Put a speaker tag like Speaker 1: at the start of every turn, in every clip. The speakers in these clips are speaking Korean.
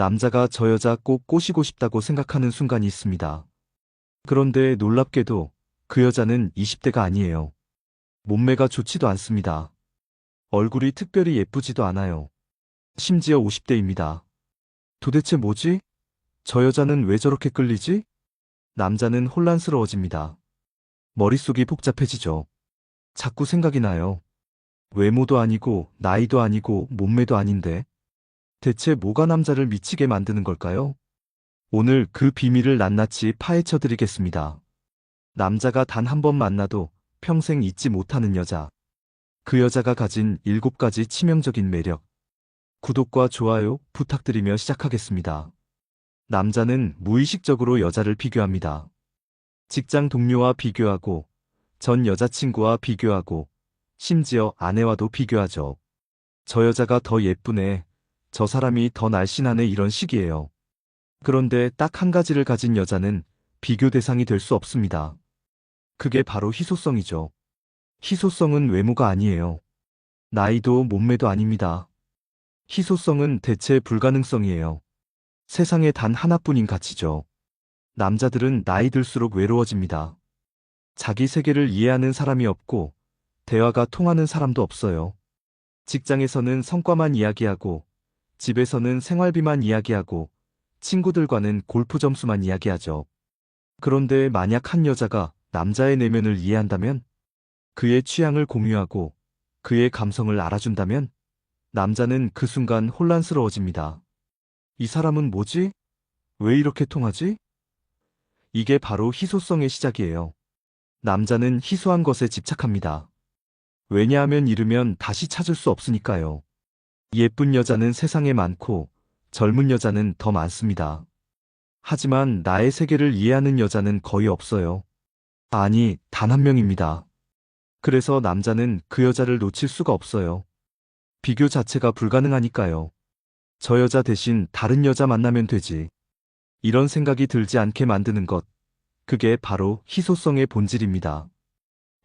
Speaker 1: 남자가 저 여자 꼭 꼬시고 싶다고 생각하는 순간이 있습니다. 그런데 놀랍게도 그 여자는 20대가 아니에요. 몸매가 좋지도 않습니다. 얼굴이 특별히 예쁘지도 않아요. 심지어 50대입니다. 도대체 뭐지? 저 여자는 왜 저렇게 끌리지? 남자는 혼란스러워집니다. 머릿속이 복잡해지죠. 자꾸 생각이 나요. 외모도 아니고 나이도 아니고 몸매도 아닌데 대체 뭐가 남자를 미치게 만드는 걸까요? 오늘 그 비밀을 낱낱이 파헤쳐 드리겠습니다. 남자가 단 한 번 만나도 평생 잊지 못하는 여자. 그 여자가 가진 7가지 치명적인 매력. 구독과 좋아요 부탁드리며 시작하겠습니다. 남자는 무의식적으로 여자를 비교합니다. 직장 동료와 비교하고, 전 여자친구와 비교하고, 심지어 아내와도 비교하죠. 저 여자가 더 예쁘네. 저 사람이 더 날씬하네 이런 식이에요. 그런데 딱 한 가지를 가진 여자는 비교 대상이 될 수 없습니다. 그게 바로 희소성이죠. 희소성은 외모가 아니에요. 나이도 몸매도 아닙니다. 희소성은 대체 불가능성이에요. 세상에 단 하나뿐인 가치죠. 남자들은 나이 들수록 외로워집니다. 자기 세계를 이해하는 사람이 없고, 대화가 통하는 사람도 없어요. 직장에서는 성과만 이야기하고, 집에서는 생활비만 이야기하고, 친구들과는 골프 점수만 이야기하죠. 그런데 만약 한 여자가 남자의 내면을 이해한다면, 그의 취향을 공유하고, 그의 감성을 알아준다면, 남자는 그 순간 혼란스러워집니다. 이 사람은 뭐지? 왜 이렇게 통하지? 이게 바로 희소성의 시작이에요. 남자는 희소한 것에 집착합니다. 왜냐하면 잃으면 다시 찾을 수 없으니까요. 예쁜 여자는 세상에 많고 젊은 여자는 더 많습니다. 하지만 나의 세계를 이해하는 여자는 거의 없어요. 아니, 단 한 명입니다. 그래서 남자는 그 여자를 놓칠 수가 없어요. 비교 자체가 불가능하니까요. 저 여자 대신 다른 여자 만나면 되지. 이런 생각이 들지 않게 만드는 것. 그게 바로 희소성의 본질입니다.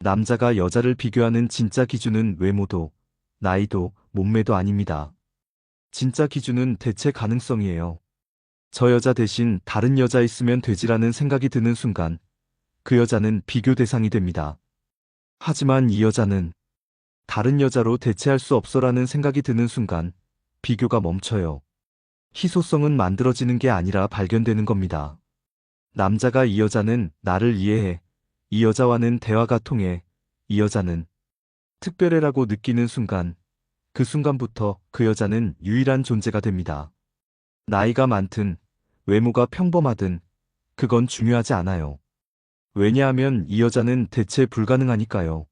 Speaker 1: 남자가 여자를 비교하는 진짜 기준은 외모도, 나이도, 몸매도 아닙니다. 진짜 기준은 대체 가능성이에요. 저 여자 대신 다른 여자 있으면 되지라는 생각이 드는 순간, 그 여자는 비교 대상이 됩니다. 하지만 이 여자는 다른 여자로 대체할 수 없어라는 생각이 드는 순간, 비교가 멈춰요. 희소성은 만들어지는 게 아니라 발견되는 겁니다. 남자가 이 여자는 나를 이해해, 이 여자와는 대화가 통해, 이 여자는 특별해라고 느끼는 순간, 그 순간부터 그 여자는 유일한 존재가 됩니다. 나이가 많든, 외모가 평범하든, 그건 중요하지 않아요. 왜냐하면 이 여자는 대체 불가능하니까요.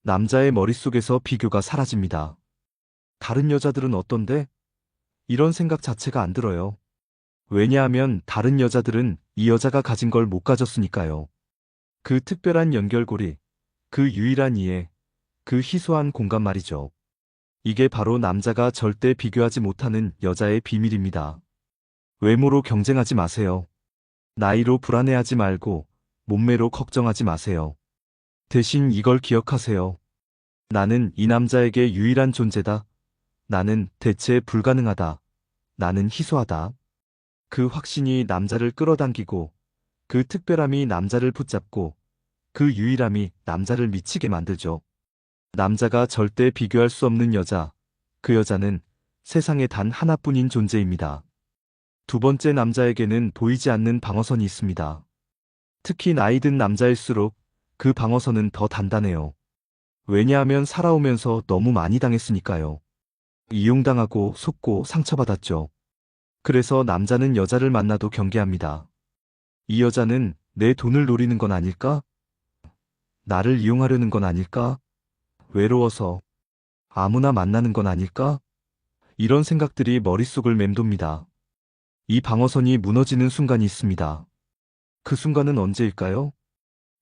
Speaker 1: 남자의 머릿속에서 비교가 사라집니다. 다른 여자들은 어떤데? 이런 생각 자체가 안 들어요. 왜냐하면 다른 여자들은 이 여자가 가진 걸 못 가졌으니까요. 그 특별한 연결고리, 그 유일한 이해, 그 희소한 공간 말이죠. 이게 바로 남자가 절대 비교하지 못하는 여자의 비밀입니다. 외모로 경쟁하지 마세요. 나이로 불안해하지 말고 몸매로 걱정하지 마세요. 대신 이걸 기억하세요. 나는 이 남자에게 유일한 존재다. 나는 대체 불가능하다. 나는 희소하다. 그 확신이 남자를 끌어당기고, 그 특별함이 남자를 붙잡고, 그 유일함이 남자를 미치게 만들죠. 남자가 절대 비교할 수 없는 여자, 그 여자는 세상에 단 하나뿐인 존재입니다. 두 번째, 남자에게는 보이지 않는 방어선이 있습니다. 특히 나이 든 남자일수록 그 방어선은 더 단단해요. 왜냐하면 살아오면서 너무 많이 당했으니까요. 이용당하고 속고 상처받았죠. 그래서 남자는 여자를 만나도 경계합니다. 이 여자는 내 돈을 노리는 건 아닐까? 나를 이용하려는 건 아닐까? 외로워서 아무나 만나는 건 아닐까? 이런 생각들이 머릿속을 맴돕니다. 이 방어선이 무너지는 순간이 있습니다. 그 순간은 언제일까요?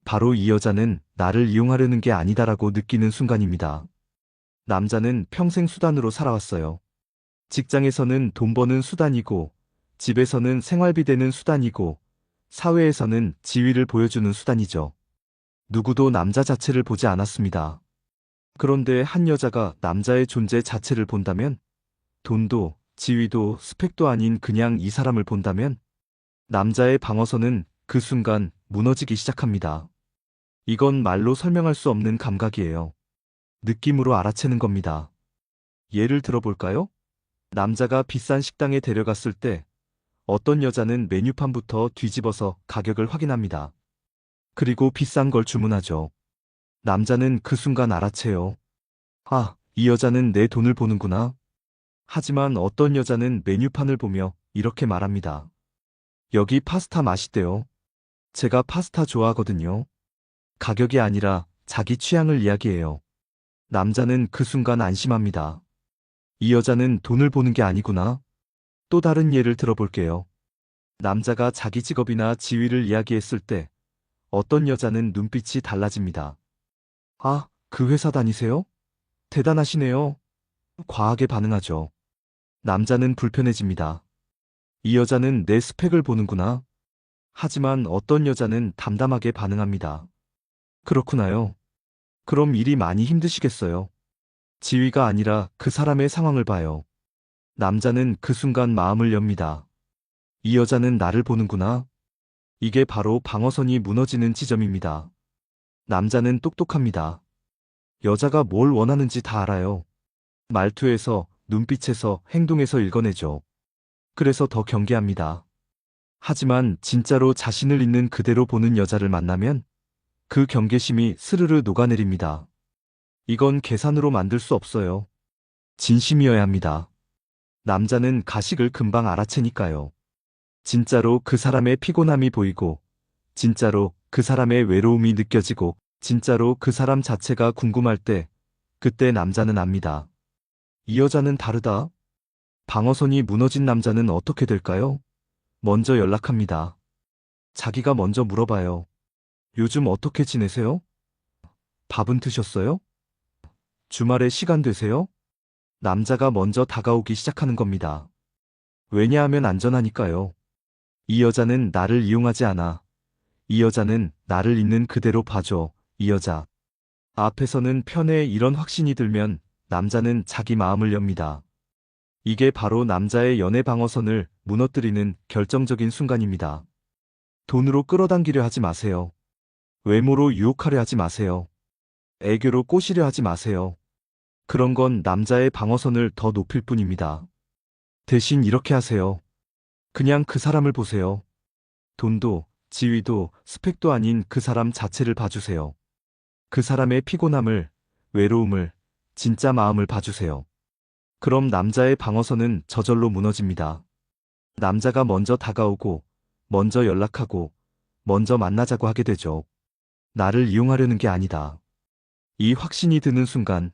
Speaker 1: 바로 이 여자는 나를 이용하려는 게 아니다라고 느끼는 순간입니다. 남자는 평생 수단으로 살아왔어요. 직장에서는 돈 버는 수단이고, 집에서는 생활비 되는 수단이고, 사회에서는 지위를 보여주는 수단이죠. 누구도 남자 자체를 보지 않았습니다. 그런데 한 여자가 남자의 존재 자체를 본다면, 돈도, 지위도 스펙도 아닌 그냥 이 사람을 본다면 남자의 방어선은 그 순간 무너지기 시작합니다. 이건 말로 설명할 수 없는 감각이에요. 느낌으로 알아채는 겁니다. 예를 들어볼까요? 남자가 비싼 식당에 데려갔을 때 어떤 여자는 메뉴판부터 뒤집어서 가격을 확인합니다. 그리고 비싼 걸 주문하죠. 남자는 그 순간 알아채요. 아, 이 여자는 내 돈을 보는구나. 하지만 어떤 여자는 메뉴판을 보며 이렇게 말합니다. 여기 파스타 맛있대요. 제가 파스타 좋아하거든요. 가격이 아니라 자기 취향을 이야기해요. 남자는 그 순간 안심합니다. 이 여자는 돈을 보는 게 아니구나. 또 다른 예를 들어볼게요. 남자가 자기 직업이나 지위를 이야기했을 때 어떤 여자는 눈빛이 달라집니다. 아, 그 회사 다니세요? 대단하시네요. 과하게 반응하죠. 남자는 불편해집니다. 이 여자는 내 스펙을 보는구나. 하지만 어떤 여자는 담담하게 반응합니다. 그렇구나요. 그럼 일이 많이 힘드시겠어요. 지위가 아니라 그 사람의 상황을 봐요. 남자는 그 순간 마음을 엽니다. 이 여자는 나를 보는구나. 이게 바로 방어선이 무너지는 지점입니다. 남자는 똑똑합니다. 여자가 뭘 원하는지 다 알아요. 말투에서, 눈빛에서, 행동에서 읽어내죠. 그래서 더 경계합니다. 하지만 진짜로 자신을 있는 그대로 보는 여자를 만나면 그 경계심이 스르르 녹아내립니다. 이건 계산으로 만들 수 없어요. 진심이어야 합니다. 남자는 가식을 금방 알아채니까요. 진짜로 그 사람의 피곤함이 보이고, 진짜로 그 사람의 외로움이 느껴지고, 진짜로 그 사람 자체가 궁금할 때, 그때 남자는 압니다. 이 여자는 다르다. 방어선이 무너진 남자는 어떻게 될까요? 먼저 연락합니다. 자기가 먼저 물어봐요. 요즘 어떻게 지내세요? 밥은 드셨어요? 주말에 시간 되세요? 남자가 먼저 다가오기 시작하는 겁니다. 왜냐하면 안전하니까요. 이 여자는 나를 이용하지 않아. 이 여자는 나를 있는 그대로 봐줘. 이 여자. 앞에서는 편해 이런 확신이 들면 남자는 자기 마음을 엽니다. 이게 바로 남자의 연애 방어선을 무너뜨리는 결정적인 순간입니다. 돈으로 끌어당기려 하지 마세요. 외모로 유혹하려 하지 마세요. 애교로 꼬시려 하지 마세요. 그런 건 남자의 방어선을 더 높일 뿐입니다. 대신 이렇게 하세요. 그냥 그 사람을 보세요. 돈도, 지위도, 스펙도 아닌 그 사람 자체를 봐주세요. 그 사람의 피곤함을, 외로움을, 진짜 마음을 봐주세요. 그럼 남자의 방어선은 저절로 무너집니다. 남자가 먼저 다가오고, 먼저 연락하고, 먼저 만나자고 하게 되죠. 나를 이용하려는 게 아니다. 이 확신이 드는 순간,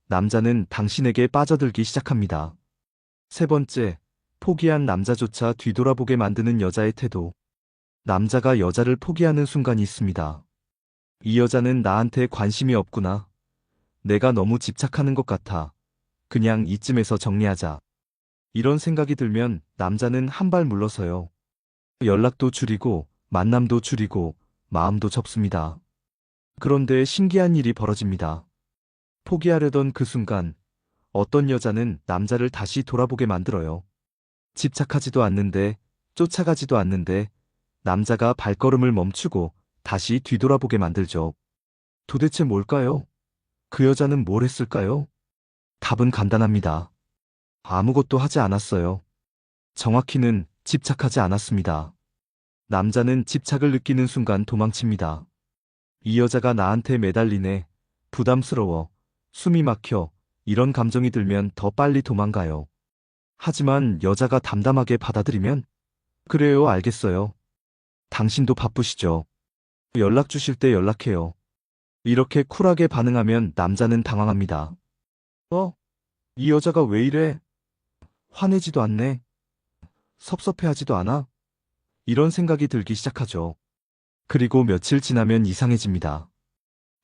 Speaker 1: 남자는 당신에게 빠져들기 시작합니다. 세 번째, 포기한 남자조차 뒤돌아보게 만드는 여자의 태도. 남자가 여자를 포기하는 순간이 있습니다. 이 여자는 나한테 관심이 없구나. 내가 너무 집착하는 것 같아. 그냥 이쯤에서 정리하자. 이런 생각이 들면 남자는 한 발 물러서요. 연락도 줄이고, 만남도 줄이고, 마음도 접습니다. 그런데 신기한 일이 벌어집니다. 포기하려던 그 순간, 어떤 여자는 남자를 다시 돌아보게 만들어요. 집착하지도 않는데, 쫓아가지도 않는데, 남자가 발걸음을 멈추고 다시 뒤돌아보게 만들죠. 도대체 뭘까요? 그 여자는 뭘 했을까요? 답은 간단합니다. 아무것도 하지 않았어요. 정확히는 집착하지 않았습니다. 남자는 집착을 느끼는 순간 도망칩니다. 이 여자가 나한테 매달리네. 부담스러워. 숨이 막혀. 이런 감정이 들면 더 빨리 도망가요. 하지만 여자가 담담하게 받아들이면 그래요, 알겠어요. 당신도 바쁘시죠. 연락 주실 때 연락해요. 이렇게 쿨하게 반응하면 남자는 당황합니다. 이 여자가 왜 이래? 화내지도 않네. 섭섭해하지도 않아? 이런 생각이 들기 시작하죠. 그리고 며칠 지나면 이상해집니다.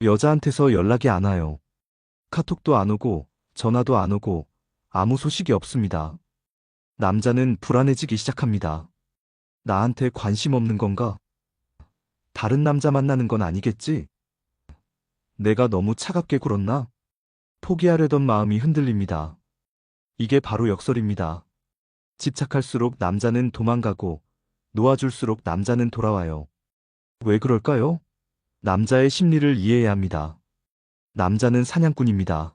Speaker 1: 여자한테서 연락이 안 와요. 카톡도 안 오고, 전화도 안 오고, 아무 소식이 없습니다. 남자는 불안해지기 시작합니다. 나한테 관심 없는 건가? 다른 남자 만나는 건 아니겠지? 내가 너무 차갑게 굴었나? 포기하려던 마음이 흔들립니다. 이게 바로 역설입니다. 집착할수록 남자는 도망가고 놓아줄수록 남자는 돌아와요. 왜 그럴까요? 남자의 심리를 이해해야 합니다. 남자는 사냥꾼입니다.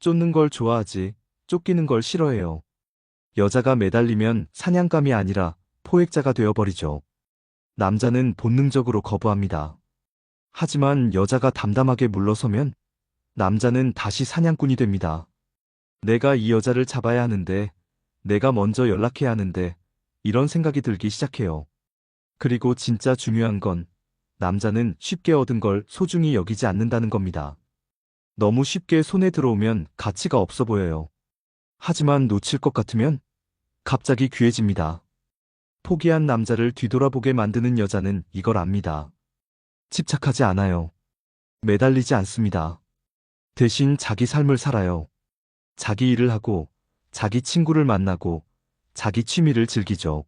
Speaker 1: 쫓는 걸 좋아하지, 쫓기는 걸 싫어해요. 여자가 매달리면 사냥감이 아니라 포획자가 되어버리죠. 남자는 본능적으로 거부합니다. 하지만 여자가 담담하게 물러서면 남자는 다시 사냥꾼이 됩니다. 내가 이 여자를 잡아야 하는데, 내가 먼저 연락해야 하는데, 이런 생각이 들기 시작해요. 그리고 진짜 중요한 건 남자는 쉽게 얻은 걸 소중히 여기지 않는다는 겁니다. 너무 쉽게 손에 들어오면 가치가 없어 보여요. 하지만 놓칠 것 같으면 갑자기 귀해집니다. 포기한 남자를 뒤돌아보게 만드는 여자는 이걸 압니다. 집착하지 않아요. 매달리지 않습니다. 대신 자기 삶을 살아요. 자기 일을 하고, 자기 친구를 만나고, 자기 취미를 즐기죠.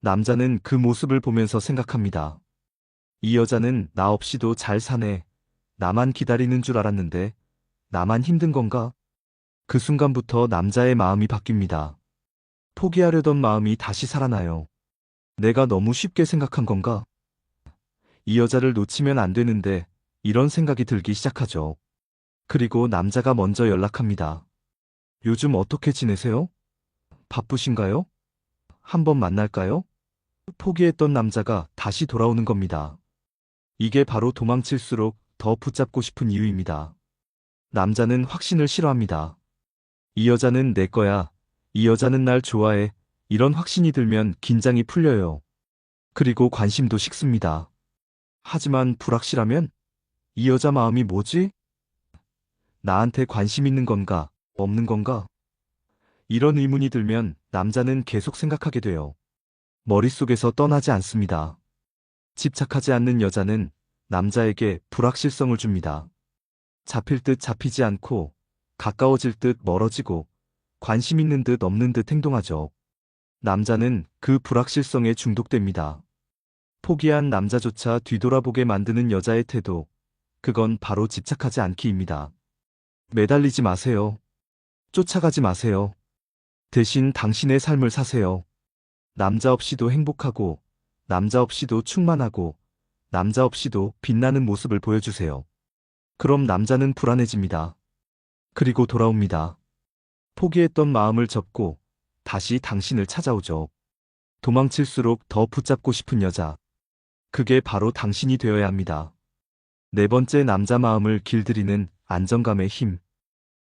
Speaker 1: 남자는 그 모습을 보면서 생각합니다. 이 여자는 나 없이도 잘 사네. 나만 기다리는 줄 알았는데, 나만 힘든 건가? 그 순간부터 남자의 마음이 바뀝니다. 포기하려던 마음이 다시 살아나요. 내가 너무 쉽게 생각한 건가? 이 여자를 놓치면 안 되는데, 이런 생각이 들기 시작하죠. 그리고 남자가 먼저 연락합니다. 요즘 어떻게 지내세요? 바쁘신가요? 한번 만날까요? 포기했던 남자가 다시 돌아오는 겁니다. 이게 바로 도망칠수록 더 붙잡고 싶은 이유입니다. 남자는 확신을 싫어합니다. 이 여자는 내 거야. 이 여자는 날 좋아해. 이런 확신이 들면 긴장이 풀려요. 그리고 관심도 식습니다. 하지만 불확실하면 이 여자 마음이 뭐지? 나한테 관심 있는 건가? 없는 건가? 이런 의문이 들면 남자는 계속 생각하게 돼요. 머릿속에서 떠나지 않습니다. 집착하지 않는 여자는 남자에게 불확실성을 줍니다. 잡힐 듯 잡히지 않고 가까워질 듯 멀어지고 관심 있는 듯 없는 듯 행동하죠. 남자는 그 불확실성에 중독됩니다. 포기한 남자조차 뒤돌아보게 만드는 여자의 태도, 그건 바로 집착하지 않기입니다. 매달리지 마세요. 쫓아가지 마세요. 대신 당신의 삶을 사세요. 남자 없이도 행복하고, 남자 없이도 충만하고, 남자 없이도 빛나는 모습을 보여주세요. 그럼 남자는 불안해집니다. 그리고 돌아옵니다. 포기했던 마음을 접고 다시 당신을 찾아오죠. 도망칠수록 더 붙잡고 싶은 여자. 그게 바로 당신이 되어야 합니다. 네 번째, 남자 마음을 길들이는 안정감의 힘.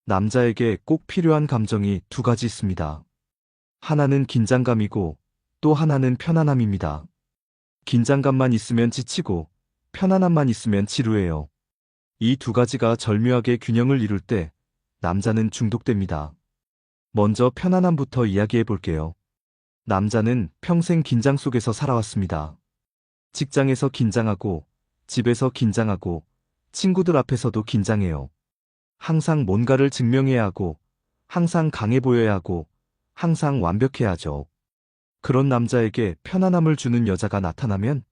Speaker 1: 남자에게 꼭 필요한 감정이 두 가지 있습니다. 하나는 긴장감이고 또 하나는 편안함입니다. 긴장감만 있으면 지치고 편안함만 있으면 지루해요. 이 두 가지가 절묘하게 균형을 이룰 때 남자는 중독됩니다. 먼저 편안함부터 이야기해 볼게요. 남자는 평생 긴장 속에서 살아왔습니다. 직장에서 긴장하고, 집에서 긴장하고, 친구들 앞에서도 긴장해요. 항상 뭔가를 증명해야 하고, 항상 강해 보여야 하고, 항상 완벽해야 하죠. 그런 남자에게 편안함을 주는 여자가 나타나면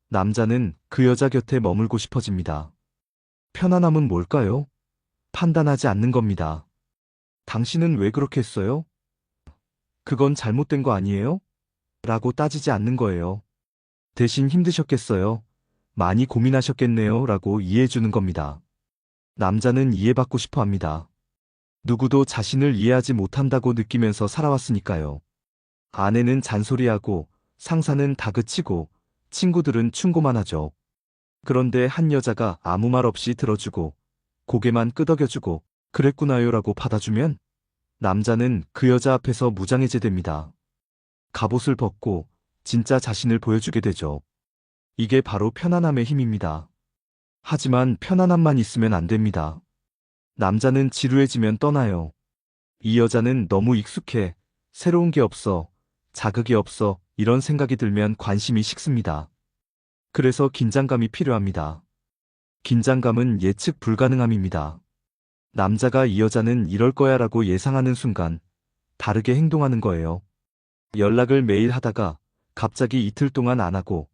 Speaker 1: 남자는 그 여자 곁에 머물고 싶어집니다. 편안함은 뭘까요? 판단하지 않는 겁니다. 당신은 왜 그렇게 했어요? 그건 잘못된 거 아니에요? 라고 따지지 않는 거예요. 대신 힘드셨겠어요? 많이 고민하셨겠네요? 라고 이해해주는 겁니다. 남자는 이해받고 싶어 합니다. 누구도 자신을 이해하지 못한다고 느끼면서 살아왔으니까요. 아내는 잔소리하고, 상사는 다그치고, 친구들은 충고만 하죠. 그런데 한 여자가 아무 말 없이 들어주고, 고개만 끄덕여주고, 그랬구나요 라고 받아주면, 남자는 그 여자 앞에서 무장해제됩니다. 갑옷을 벗고, 진짜 자신을 보여주게 되죠. 이게 바로 편안함의 힘입니다. 하지만 편안함만 있으면 안 됩니다. 남자는 지루해지면 떠나요. 이 여자는 너무 익숙해, 새로운 게 없어, 자극이 없어, 이런 생각이 들면 관심이 식습니다. 그래서 긴장감이 필요합니다. 긴장감은 예측 불가능함입니다. 남자가 이 여자는 이럴 거야 라고 예상하는 순간 다르게 행동하는 거예요. 연락을 매일 하다가 갑자기 이틀 동안 안 하고,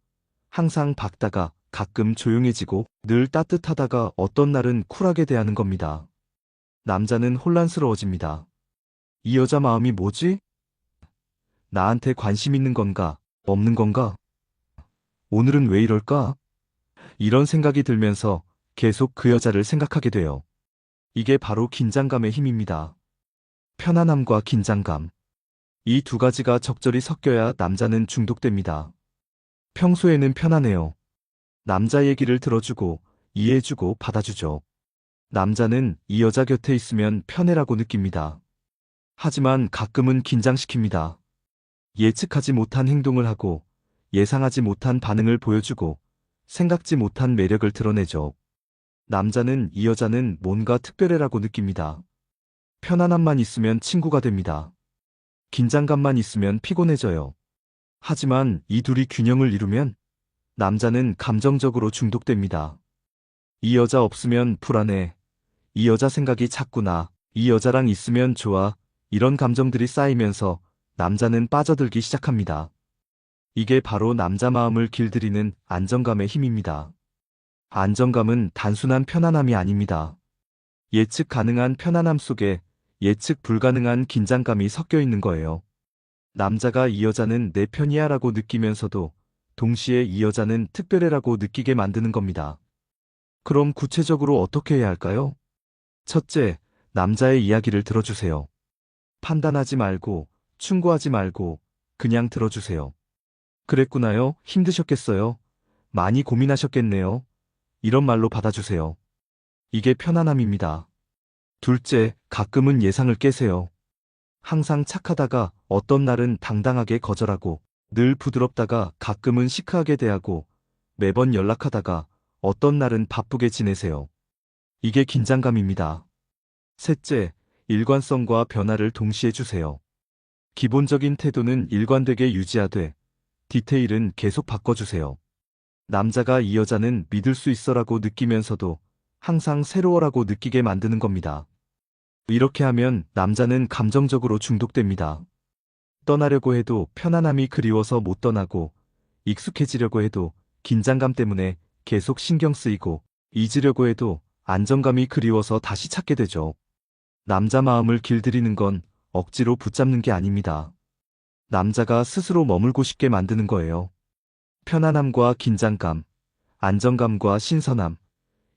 Speaker 1: 항상 밝다가 가끔 조용해지고, 늘 따뜻하다가 어떤 날은 쿨하게 대하는 겁니다. 남자는 혼란스러워집니다. 이 여자 마음이 뭐지? 나한테 관심 있는 건가, 없는 건가? 오늘은 왜 이럴까? 이런 생각이 들면서 계속 그 여자를 생각하게 돼요. 이게 바로 긴장감의 힘입니다. 편안함과 긴장감. 이 두 가지가 적절히 섞여야 남자는 중독됩니다. 평소에는 편안해요. 남자 얘기를 들어주고, 이해해주고 받아주죠. 남자는 이 여자 곁에 있으면 편해라고 느낍니다. 하지만 가끔은 긴장시킵니다. 예측하지 못한 행동을 하고, 예상하지 못한 반응을 보여주고, 생각지 못한 매력을 드러내죠. 남자는 이 여자는 뭔가 특별해라고 느낍니다. 편안함만 있으면 친구가 됩니다. 긴장감만 있으면 피곤해져요. 하지만 이 둘이 균형을 이루면 남자는 감정적으로 중독됩니다. 이 여자 없으면 불안해. 이 여자 생각이 자꾸 나. 이 여자랑 있으면 좋아. 이런 감정들이 쌓이면서 남자는 빠져들기 시작합니다. 이게 바로 남자 마음을 길들이는 안정감의 힘입니다. 안정감은 단순한 편안함이 아닙니다. 예측 가능한 편안함 속에 예측 불가능한 긴장감이 섞여 있는 거예요. 남자가 이 여자는 내 편이야 라고 느끼면서도 동시에 이 여자는 특별해라고 느끼게 만드는 겁니다. 그럼 구체적으로 어떻게 해야 할까요? 첫째, 남자의 이야기를 들어주세요. 판단하지 말고, 충고하지 말고, 그냥 들어주세요. 그랬구나요? 힘드셨겠어요? 많이 고민하셨겠네요? 이런 말로 받아주세요. 이게 편안함입니다. 둘째, 가끔은 예상을 깨세요. 항상 착하다가 어떤 날은 당당하게 거절하고, 늘 부드럽다가 가끔은 시크하게 대하고, 매번 연락하다가 어떤 날은 바쁘게 지내세요. 이게 긴장감입니다. 셋째, 일관성과 변화를 동시에 주세요. 기본적인 태도는 일관되게 유지하되, 디테일은 계속 바꿔주세요. 남자가 이 여자는 믿을 수 있어라고 느끼면서도 항상 새로워라고 느끼게 만드는 겁니다. 이렇게 하면 남자는 감정적으로 중독됩니다. 떠나려고 해도 편안함이 그리워서 못 떠나고, 익숙해지려고 해도 긴장감 때문에 계속 신경 쓰이고, 잊으려고 해도 안정감이 그리워서 다시 찾게 되죠. 남자 마음을 길들이는 건 억지로 붙잡는 게 아닙니다. 남자가 스스로 머물고 싶게 만드는 거예요. 편안함과 긴장감, 안정감과 신선함,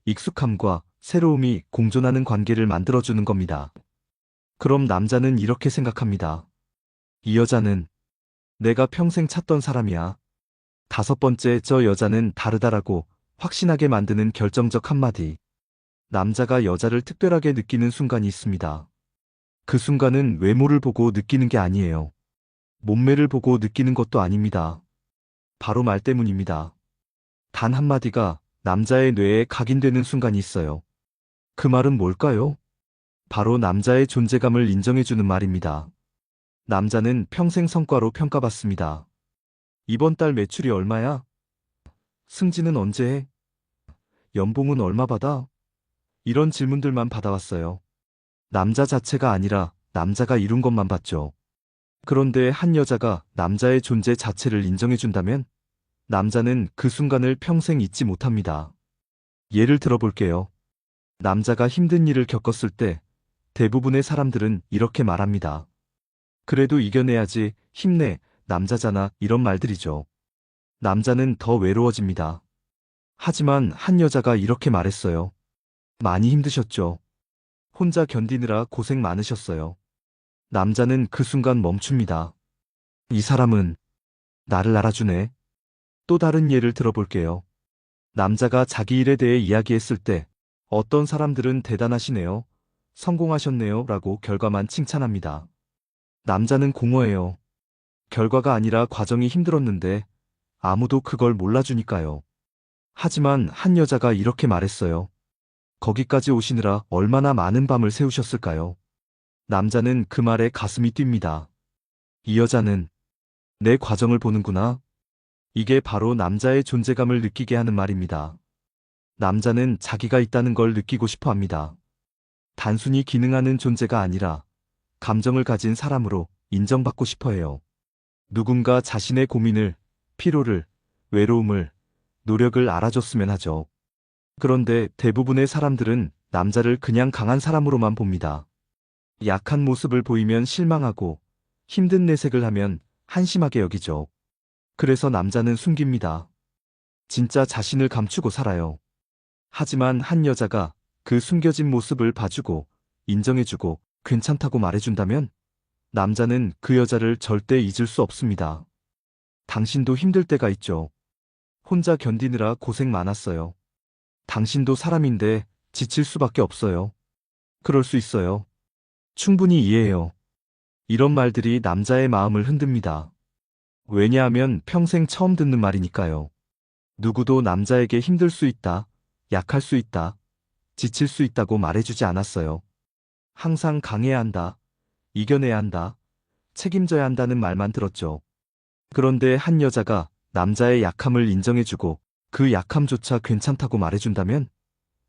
Speaker 1: 익숙함과 새로움이 공존하는 관계를 만들어주는 겁니다. 그럼 남자는 이렇게 생각합니다. 이 여자는 내가 평생 찾던 사람이야. 다섯 번째, 저 여자는 다르다라고 확신하게 만드는 결정적 한마디. 남자가 여자를 특별하게 느끼는 순간이 있습니다. 그 순간은 외모를 보고 느끼는 게 아니에요. 몸매를 보고 느끼는 것도 아닙니다. 바로 말 때문입니다. 단 한마디가 남자의 뇌에 각인되는 순간이 있어요. 그 말은 뭘까요? 바로 남자의 존재감을 인정해주는 말입니다. 남자는 평생 성과로 평가받습니다. 이번 달 매출이 얼마야? 승진은 언제 해? 연봉은 얼마 받아? 이런 질문들만 받아왔어요. 남자 자체가 아니라 남자가 이룬 것만 봤죠. 그런데 한 여자가 남자의 존재 자체를 인정해준다면 남자는 그 순간을 평생 잊지 못합니다. 예를 들어볼게요. 남자가 힘든 일을 겪었을 때 대부분의 사람들은 이렇게 말합니다. 그래도 이겨내야지, 힘내, 남자잖아, 이런 말들이죠. 남자는 더 외로워집니다. 하지만 한 여자가 이렇게 말했어요. 많이 힘드셨죠? 혼자 견디느라 고생 많으셨어요. 남자는 그 순간 멈춥니다. 이 사람은 나를 알아주네. 또 다른 예를 들어볼게요. 남자가 자기 일에 대해 이야기했을 때 어떤 사람들은 대단하시네요, 성공하셨네요 라고 결과만 칭찬합니다. 남자는 공허해요. 결과가 아니라 과정이 힘들었는데 아무도 그걸 몰라주니까요. 하지만 한 여자가 이렇게 말했어요. 거기까지 오시느라 얼마나 많은 밤을 새우셨을까요? 남자는 그 말에 가슴이 뜁니다. 이 여자는 내 과정을 보는구나. 이게 바로 남자의 존재감을 느끼게 하는 말입니다. 남자는 자기가 있다는 걸 느끼고 싶어 합니다. 단순히 기능하는 존재가 아니라 감정을 가진 사람으로 인정받고 싶어 해요. 누군가 자신의 고민을, 피로를, 외로움을, 노력을 알아줬으면 하죠. 그런데 대부분의 사람들은 남자를 그냥 강한 사람으로만 봅니다. 약한 모습을 보이면 실망하고 힘든 내색을 하면 한심하게 여기죠. 그래서 남자는 숨깁니다. 진짜 자신을 감추고 살아요. 하지만 한 여자가 그 숨겨진 모습을 봐주고 인정해주고 괜찮다고 말해준다면 남자는 그 여자를 절대 잊을 수 없습니다. 당신도 힘들 때가 있죠. 혼자 견디느라 고생 많았어요. 당신도 사람인데 지칠 수밖에 없어요. 그럴 수 있어요. 충분히 이해해요. 이런 말들이 남자의 마음을 흔듭니다. 왜냐하면 평생 처음 듣는 말이니까요. 누구도 남자에게 힘들 수 있다, 약할 수 있다, 지칠 수 있다고 말해주지 않았어요. 항상 강해야 한다, 이겨내야 한다, 책임져야 한다는 말만 들었죠. 그런데 한 여자가 남자의 약함을 인정해주고 그 약함조차 괜찮다고 말해준다면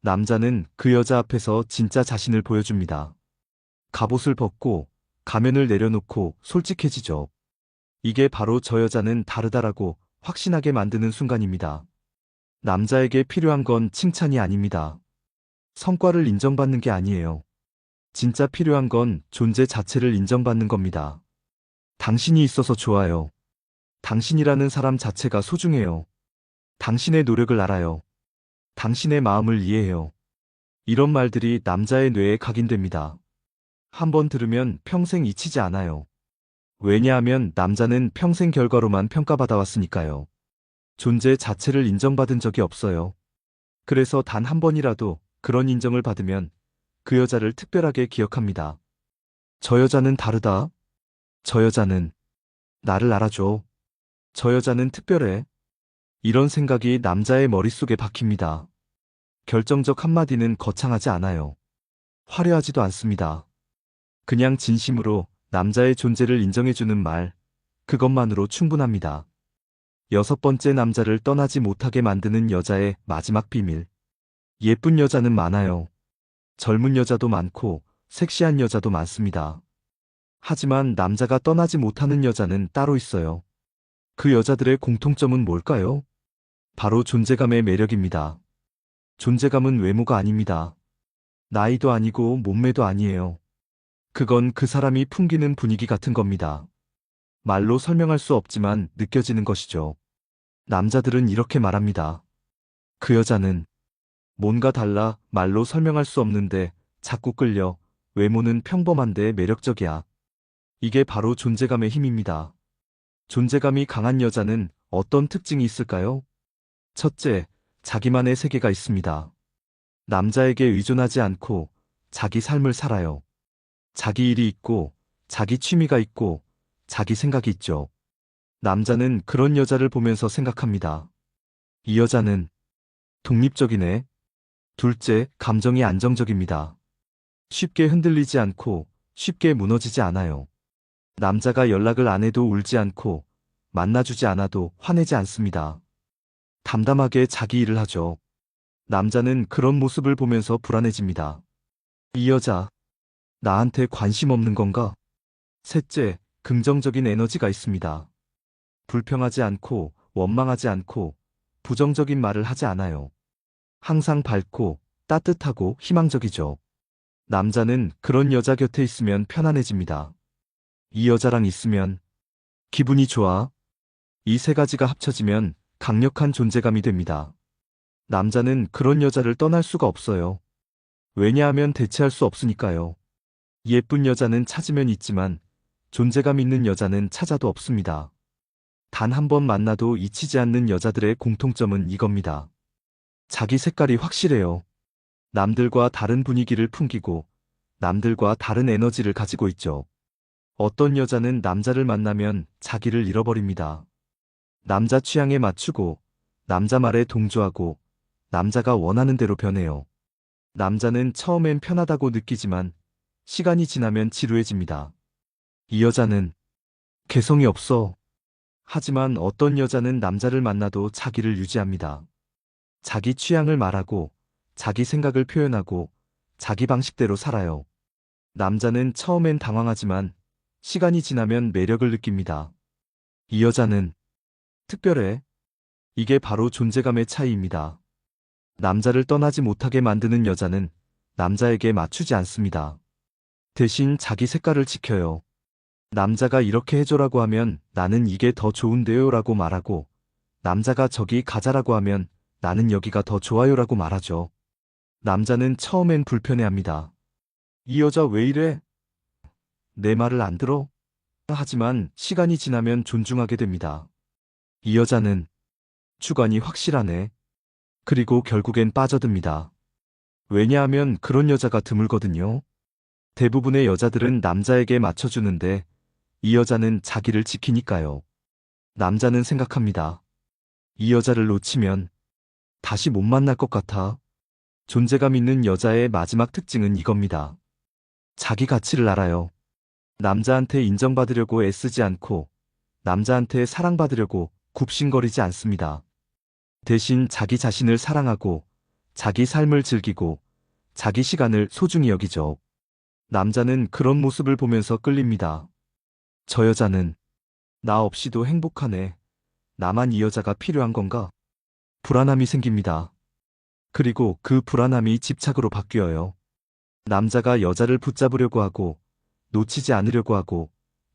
Speaker 1: 남자는 그 여자 앞에서 진짜 자신을 보여줍니다. 갑옷을 벗고 가면을 내려놓고 솔직해지죠. 이게 바로 저 여자는 다르다라고 확신하게 만드는 순간입니다. 남자에게 필요한 건 칭찬이 아닙니다. 성과를 인정받는 게 아니에요. 진짜 필요한 건 존재 자체를 인정받는 겁니다. 당신이 있어서 좋아요. 당신이라는 사람 자체가 소중해요. 당신의 노력을 알아요. 당신의 마음을 이해해요. 이런 말들이 남자의 뇌에 각인됩니다. 한번 들으면 평생 잊히지 않아요. 왜냐하면 남자는 평생 결과로만 평가받아왔으니까요. 존재 자체를 인정받은 적이 없어요. 그래서 단 한 번이라도 그런 인정을 받으면 그 여자를 특별하게 기억합니다. 저 여자는 다르다. 저 여자는 나를 알아줘. 저 여자는 특별해. 이런 생각이 남자의 머릿속에 박힙니다. 결정적 한마디는 거창하지 않아요. 화려하지도 않습니다. 그냥 진심으로 남자의 존재를 인정해주는 말, 그것만으로 충분합니다. 6번째 남자를 떠나지 못하게 만드는 여자의 마지막 비밀. 예쁜 여자는 많아요. 젊은 여자도 많고 섹시한 여자도 많습니다. 하지만 남자가 떠나지 못하는 여자는 따로 있어요. 그 여자들의 공통점은 뭘까요? 바로 존재감의 매력입니다. 존재감은 외모가 아닙니다. 나이도 아니고 몸매도 아니에요. 그건 그 사람이 풍기는 분위기 같은 겁니다. 말로 설명할 수 없지만 느껴지는 것이죠. 남자들은 이렇게 말합니다. 그 여자는 뭔가 달라 말로 설명할 수 없는데 자꾸 끌려. 외모는 평범한데 매력적이야. 이게 바로 존재감의 힘입니다. 존재감이 강한 여자는 어떤 특징이 있을까요? 첫째, 자기만의 세계가 있습니다. 남자에게 의존하지 않고 자기 삶을 살아요. 자기 일이 있고, 자기 취미가 있고, 자기 생각이 있죠. 남자는 그런 여자를 보면서 생각합니다. 이 여자는 독립적이네. 둘째, 감정이 안정적입니다. 쉽게 흔들리지 않고 쉽게 무너지지 않아요. 남자가 연락을 안 해도 울지 않고 만나주지 않아도 화내지 않습니다. 담담하게 자기 일을 하죠. 남자는 그런 모습을 보면서 불안해집니다. 이 여자, 나한테 관심 없는 건가? 셋째, 긍정적인 에너지가 있습니다. 불평하지 않고 원망하지 않고 부정적인 말을 하지 않아요. 항상 밝고 따뜻하고 희망적이죠. 남자는 그런 여자 곁에 있으면 편안해집니다. 이 여자랑 있으면 기분이 좋아. 이 세 가지가 합쳐지면 강력한 존재감이 됩니다. 남자는 그런 여자를 떠날 수가 없어요. 왜냐하면 대체할 수 없으니까요. 예쁜 여자는 찾으면 있지만 존재감 있는 여자는 찾아도 없습니다. 단 한 번 만나도 잊히지 않는 여자들의 공통점은 이겁니다. 자기 색깔이 확실해요. 남들과 다른 분위기를 풍기고 남들과 다른 에너지를 가지고 있죠. 어떤 여자는 남자를 만나면 자기를 잃어버립니다. 남자 취향에 맞추고 남자 말에 동조하고 남자가 원하는 대로 변해요. 남자는 처음엔 편하다고 느끼지만 시간이 지나면 지루해집니다. 이 여자는 개성이 없어. 하지만 어떤 여자는 남자를 만나도 자기를 유지합니다. 자기 취향을 말하고 자기 생각을 표현하고 자기 방식대로 살아요. 남자는 처음엔 당황하지만 시간이 지나면 매력을 느낍니다. 이 여자는 특별해. 이게 바로 존재감의 차이입니다. 남자를 떠나지 못하게 만드는 여자는 남자에게 맞추지 않습니다. 대신 자기 색깔을 지켜요. 남자가 이렇게 해줘라고 하면 나는 이게 더 좋은데요 라고 말하고, 남자가 저기 가자라고 하면 나는 여기가 더 좋아요라고 말하죠. 남자는 처음엔 불편해합니다. 이 여자 왜 이래? 내 말을 안 들어? 하지만 시간이 지나면 존중하게 됩니다. 이 여자는 주관이 확실하네. 그리고 결국엔 빠져듭니다. 왜냐하면 그런 여자가 드물거든요. 대부분의 여자들은 남자에게 맞춰주는데 이 여자는 자기를 지키니까요. 남자는 생각합니다. 이 여자를 놓치면 다시 못 만날 것 같아. 존재감 있는 여자의 마지막 특징은 이겁니다. 자기 가치를 알아요. 남자한테 인정받으려고 애쓰지 않고 남자한테 사랑받으려고 굽신거리지 않습니다. 대신 자기 자신을 사랑하고 자기 삶을 즐기고 자기 시간을 소중히 여기죠. 남자는 그런 모습을 보면서 끌립니다. 저 여자는 나 없이도 행복하네. 나만 이 여자가 필요한 건가? 불안함이 생깁니다. 그리고 그 불안함이 집착으로 바뀌어요. 남자가 여자를 붙잡으려고 하고 놓치지 않으려고 하고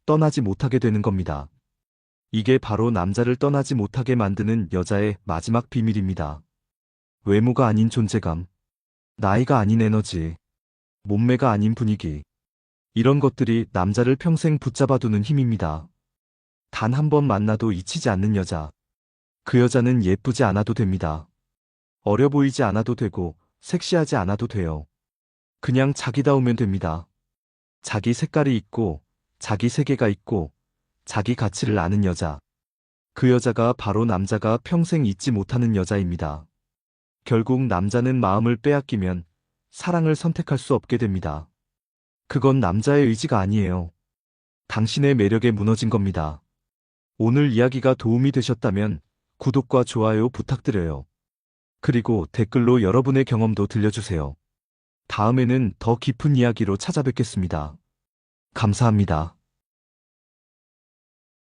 Speaker 1: 떠나지 못하게 되는 겁니다. 이게 바로 남자를 떠나지 못하게 만드는 여자의 마지막 비밀입니다. 외모가 아닌 존재감, 나이가 아닌 에너지, 몸매가 아닌 분위기. 이런 것들이 남자를 평생 붙잡아두는 힘입니다. 단 한 번 만나도 잊히지 않는 여자. 그 여자는 예쁘지 않아도 됩니다. 어려 보이지 않아도 되고 섹시하지 않아도 돼요. 그냥 자기다우면 됩니다. 자기 색깔이 있고 자기 세계가 있고 자기 가치를 아는 여자. 그 여자가 바로 남자가 평생 잊지 못하는 여자입니다. 결국 남자는 마음을 빼앗기면 사랑을 선택할 수 없게 됩니다. 그건 남자의 의지가 아니에요. 당신의 매력에 무너진 겁니다. 오늘 이야기가 도움이 되셨다면 구독과 좋아요 부탁드려요. 그리고 댓글로 여러분의 경험도 들려주세요. 다음에는 더 깊은 이야기로 찾아뵙겠습니다. 감사합니다.